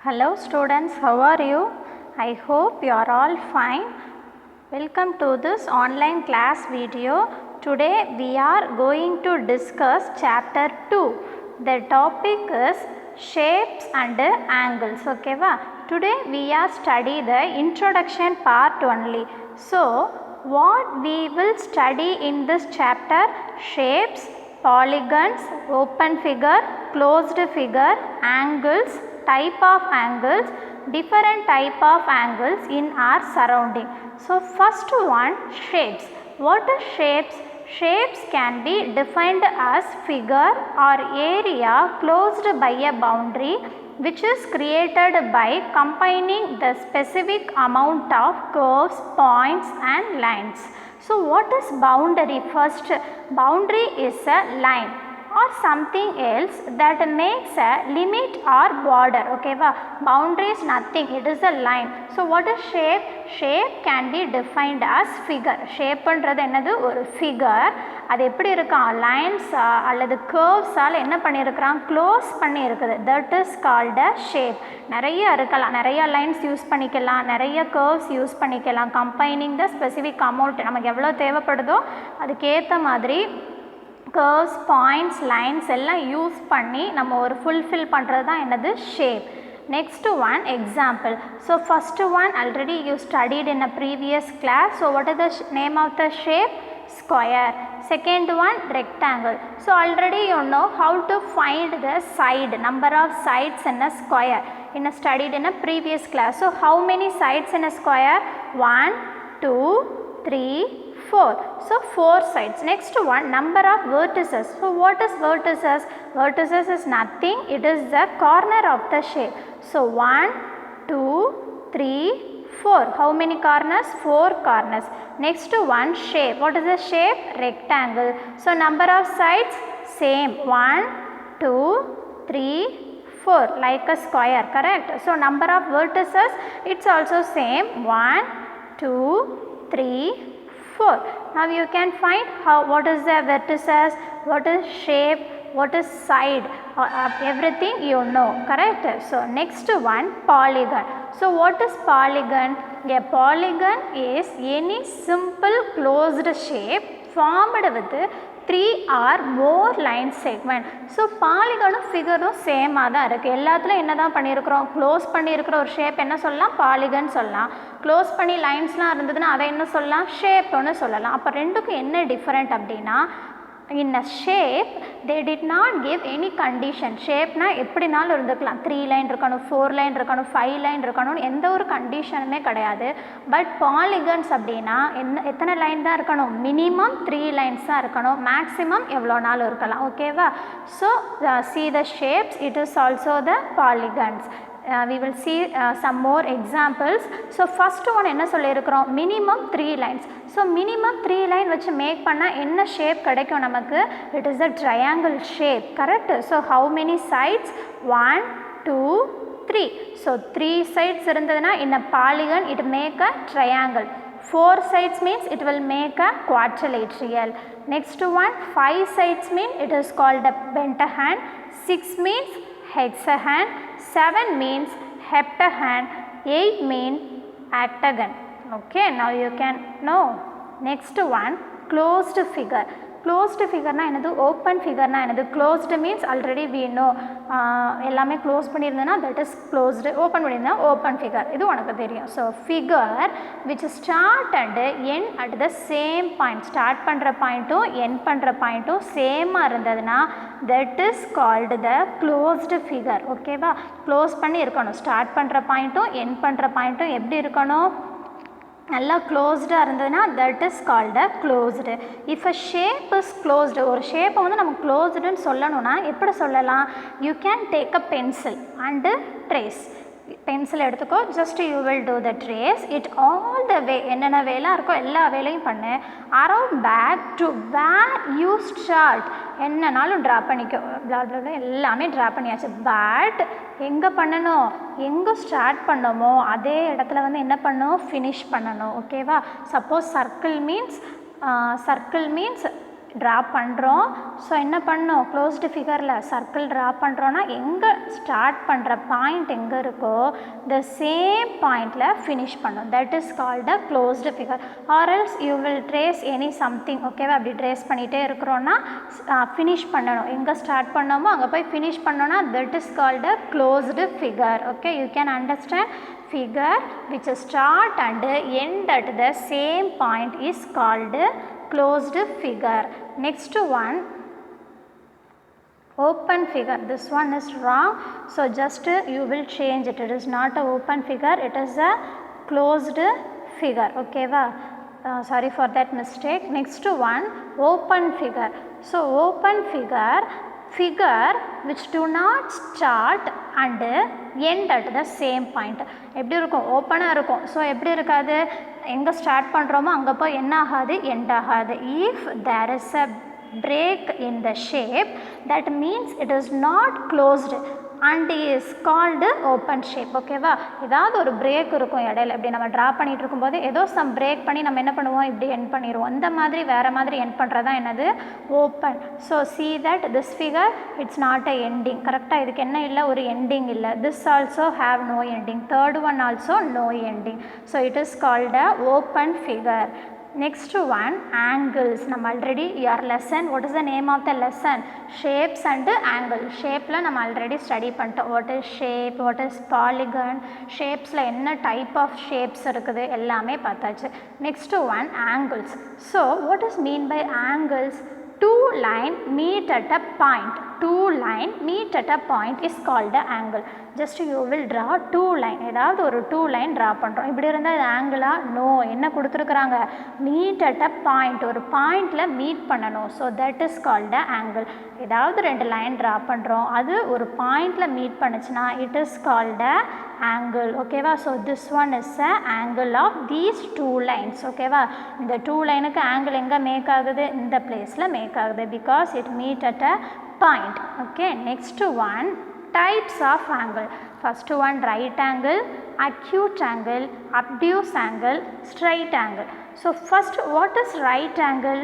Hello students, how are you? I hope you are all fine. Welcome to this online class video. Today we are going to discuss chapter 2. The topic is shapes and angles. Okay va? Today we are study the introduction part only. So what we will study in this chapter: shapes, polygons, open figure, closed figure, angles, type of angles, different type of angles in our surrounding. So first one, shapes. What is shapes? Shapes can be defined as figure or area closed by a boundary which is created by combining the specific amount of curves, points and lines. So what is boundary? First, boundary is a line or something else that makes a limit or border. Okay va? Boundary is nothing, it is a line. So what is shape? Shape can be defined as figure. Shape பண்றது என்னது? ஒரு figure. அது எப்படி இருக்கான்? lines அல்லது curves all என்ன பண்ணியிருக்கிறான்? close பண்ணி இருக்குது. That is called a shape. நிறைய இருக்கலாம், நிறைய lines யூஸ் பண்ணிக்கலாம், நிறைய curves யூஸ் பண்ணிக்கலாம். Combining the specific amount நமக்கு எவ்வளோ தேவைப்படுதோ அதுக்கேற்ற மாதிரி curves, points, lines எல்லாம் யூஸ் பண்ணி நம்ம ஒரு fulfill பண்ணுறது தான் என்னது? shape. Next one, example. So first one already you studied in a previous class. So what is the name of the shape? Square. Second one, rectangle. So already you know how to find the side, number of sides in a square. Studied in a previous class. So how many sides in a square? 1, 2, 3, 4. So 4 sides. Next one, number of vertices. So what is vertices? Vertices is nothing, it is the corner of the shape. So 1, 2, 3, 4. How many corners? 4 corners. Next one, shape. What is the shape? Rectangle. So number of sides? Same. 1, 2, 3, 4. Like a square, correct? So number of vertices? It's also same. 1, 2, 3, 4. Now you can find what is the vertices, what is shape, what is side, everything you know, correct? So next one, polygon. So what is polygon? A polygon is any simple closed shape formed with 3 or more line segment. So பாலிகனும் ஃபிகரும் சேமாக தான் இருக்குது. எல்லாத்துலையும் என்ன தான் பண்ணியிருக்கிறோம்? Close பண்ணியிருக்கிற ஒரு shape என்ன சொல்லலாம்? பாலிகன் சொல்லலாம். க்ளோஸ் பண்ணி லைன்ஸ்லாம் இருந்ததுன்னா அதை என்ன சொல்லலாம்? ஷேப்னு சொல்லலாம். அப்போ ரெண்டுக்கும் என்ன டிஃப்ரெண்ட் அப்படின்னா, in a shape they did not give any condition. ஷேப்னா எப்படினாலும் இருந்துக்கலாம், 3 லைன் இருக்கணும், 4 லைன் இருக்கணும், 5 லைன் இருக்கணும்னு எந்த ஒரு கண்டிஷனுமே கிடையாது. பட் பாலிகன்ஸ் அப்படின்னா எத்தனை லைன் தான் இருக்கணும்? மினிமம் 3 லைன்ஸ் தான் இருக்கணும், மேக்ஸிமம் எவ்வளோ நாளும் இருக்கலாம். ஓகேவா? So see the shapes, it is also the polygons. We will see some more examples. So first one என்ன சொல்லியிருக்கிறோம்? minimum 3 lines. So minimum 3 line வச்சு மேக் பண்ணால் என்ன ஷேப் கிடைக்கும் நமக்கு? It is a triangle shape, correct? So how many sides? 1, 2, 3. So 3 sides இருந்ததுன்னா in a polygon it make a triangle. 4 sides means it will make a quadrilateral. Next one, 5 sides mean it is called a pentagon. 6 means hexagon, 7 means heptagon, 8 means octagon. Okay, now you can know. Next one, closed figure. Closed figure na enadhu? Open figure na enadhu? Closed means already we know ellame close பண்ணிருந்தனா that is closed. Open பண்ணிருந்தா open figure. இது உனக்கு தெரியும். So figure which start and end at the same point. Start பண்ற பாயிண்ட்டும் end பண்ற பாயிண்ட்டும் சேமா இருந்ததுனா that is called the closed figure. ஓகேவா? க்ளோஸ் பண்ணி இருக்கணும். ஸ்டார்ட் பண்ற பாயிண்ட்டும் end பண்ற பாயிண்ட்டும் எப்படி இருக்கணும்? நல்லா க்ளோஸ்டாக இருந்ததுன்னா that is called a closed. if a shape is closed, ஒரு ஷேப்பை வந்து நம்ம க்ளோஸ்டுன்னு சொல்லணும்னா எப்படி சொல்லலாம்? You can take a pencil and trace. Pencil எடுத்துக்கோ, just you will do the trace it all the way. என்னென்ன வேலை இருக்கோ எல்லா வேலையும் பண்ணு. Around back to where you start, என்னன்னாலும் ட்ரா பண்ணிக்கோ. எல்லாமே ட்ரா பண்ணியாச்சு. பட் எங்கே பண்ணணும்? எங்கே ஸ்டார்ட் பண்ணோமோ அதே இடத்துல வந்து என்ன பண்ணணும்? ஃபினிஷ் பண்ணணும். ஓகேவா? சப்போஸ் சர்க்கிள் மீன்ஸ் ட்ரா பண்ணுறோம். ஸோ என்ன பண்ணோம், க்ளோஸ்டு ஃபிகரில் சர்க்கிள் ட்ரா பண்ணுறோன்னா எங்கே ஸ்டார்ட் பண்ணுற பாயிண்ட் எங்கே இருக்கோ த சேம் பாயிண்டில் ஃபினிஷ் பண்ணோம். That is called a closed figure. Or else you will trace any something. ஓகேவா, அப்படி ட்ரேஸ் பண்ணிகிட்டே இருக்கிறோன்னா ஃபினிஷ் பண்ணணும். எங்கே ஸ்டார்ட் பண்ணோமோ அங்கே போய் ஃபினிஷ் பண்ணோன்னா that is called a closed figure. Okay, you can understand. Figure which start and end at the same point is called closed figure. Next one, open figure. This one is wrong, so just you will change it. It is not a open figure, it is a closed figure. Okay va, sorry for that mistake. Next one, open figure. So open figure which do not start and end at the same point. எப்படி இருக்கும், ஓப்பனாக இருக்கும். So எப்படி இருக்காது, எங்கே start பண்ணுறோமோ அங்கே போய் என்ன ஆகாது, எண்ட் ஆகாது. If there is a break in the shape, that means it is not closed and is called open shape. ஓகேவா, ஏதாவது ஒரு பிரேக் இருக்கும் இடையில. இப்படி நம்ம ட்ரா பண்ணிகிட்டு இருக்கும்போது ஏதோ சம் பிரேக் பண்ணி நம்ம என்ன பண்ணுவோம், இப்படி எண்ட் பண்ணிடுவோம். அந்த மாதிரி வேறு மாதிரி எண்ட் பண்ணுறதா என்னது, open. So see that this figure it's not a ending. கரெக்டாக, இதுக்கு என்ன இல்லை, ஒரு எண்டிங் இல்லை. this also have no ending. third one also no ending. So it is called a open figure. Next one, angles. நம்ம already your lesson, what is the name of the lesson? Shapes and angle. ஷேப்பில் நம்ம already study பண்ணிட்டோம். What is shape, what is polygon, ஷேப்ஸில் என்ன type of shapes இருக்குது எல்லாமே பார்த்தாச்சு. Next one, angles. So what is mean by angles? Two line meet at a point. Two line meet at a point is called the angle. Just you will draw two line. ஏதாவது ஒரு two line draw பண்ணுறோம். இப்படி இருந்தால் இது ஆங்கிளா? No. என்ன கொடுத்துருக்குறாங்க, meet at a point, ஒரு பாயிண்டில் மீட் பண்ணணும். So that is called the angle. ஏதாவது ரெண்டு லைன் ட்ரா பண்ணுறோம், அது ஒரு பாயிண்டில் மீட் பண்ணுச்சுன்னா it is called a angle. ஓகேவா, so this one is a angle of these two lines. ஓகேவா, இந்த டூ லைனுக்கு ஆங்கிள் எங்கே மேக் ஆகுது, இந்த பிளேஸில் மேக் ஆகுது, because it meet at a point. Okay, next one, types of angle. First one, right angle, acute angle, obtuse angle, straight angle. So first, what is right angle?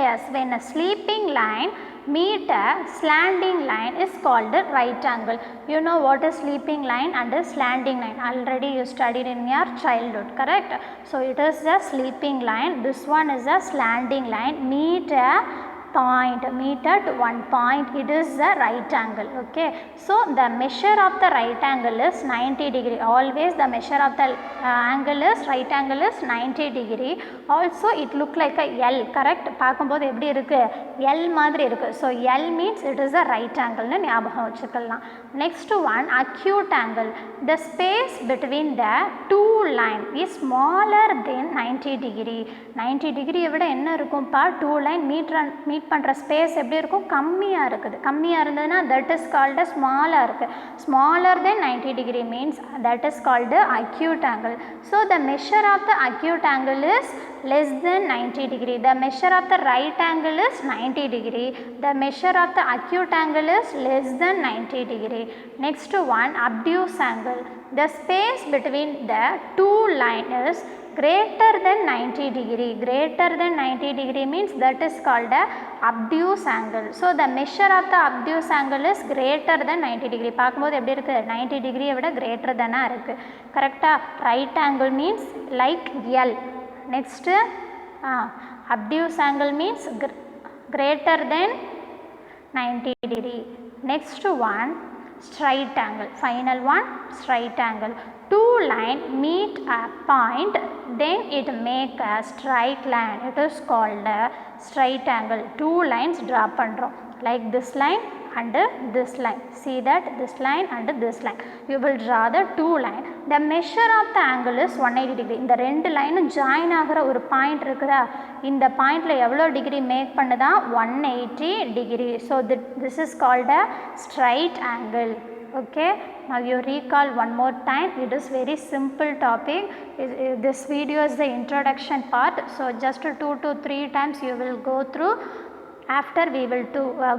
Yes, when a sleeping line meet a slanting line is called a right angle. You know what is sleeping line and a slanting line, already you studied in your childhood, correct? So it is a sleeping line, this one is a slanting line, meet a point, meet at one point, it is a right angle. Okay, so the measure of the right angle is 90 degree. Always the measure of the angle is, right angle is 90 degree. Also it look like a L, correct? பார்க்கும்போது எப்படி இருக்கு, L மாதிரி இருக்கு. So L means it is a right angle னு ஞாபகம் வச்சுக்கலாம். Next one, acute angle. The space between the two line is smaller than 90 degree. 90 degree விட என்ன இருக்கும்பா, two line meet பண்ணுற ஸ்பேஸ் எப்படி இருக்கும், கம்மியாக இருக்குது. கம்மியாக இருந்ததுன்னா தட் இஸ் கால்டு ஸ்மாலாக இருக்குது. Smaller than 90 degree means that is called acute angle. So the measure of the acute angle is less than 90 degree. The measure of the right angle is 90 degree. The measure of the acute angle is less than 90 degree. Next one, obtuse angle. The space between the two lines is greater than 90 degree. Greater than 90 degree means that is called a obtuse angle. So the measure of the obtuse angle is greater than 90 degree. பார்க்கும்போது எப்படி இருக்கு, 90 degree விட greater than இருக்கு. கரெக்டா, right angle means like L. Next, obtuse angle means greater than 90 degree. Next one, straight angle. Final one, straight angle. Two line meet a point, then it make a straight line. It is called a straight angle. Two lines draw பண்றோம், like this line and this line. See that this line and this line. You will draw the two line. The measure of the angle is 180 degree. இந்த ரெண்டு லைனும் join ஆகிற ஒரு point இருக்குதா, இந்த பாயிண்ட்ல எவ்வளோ டிகிரி மேக் பண்ணுதா, 180 degree. So this is called a straight angle. Okay, now you recall one more time. It is very simple topic. This video is the introduction part, so just 2 to 3 times you will go through. After we will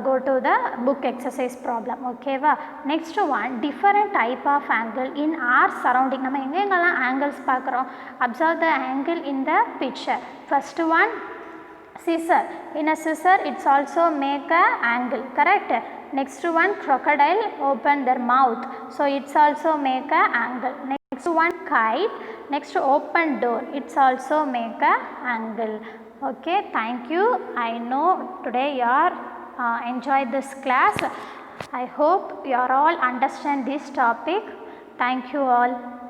go to the book exercise problem. Okay va. Next one, different type of angle in our surrounding. நம்ம எங்கெங்கெல்லாம் angles பார்க்குறோம், observe the angle in the picture. First one, scissor. In a scissor it's also make a angle, correct? Next one, crocodile open their mouth, so it's also make a angle. Next one, kite. Next, open door, it's also make a angle. Okay, thank you. I know today you are enjoyed this class. I hope you are all understand this topic. Thank you all.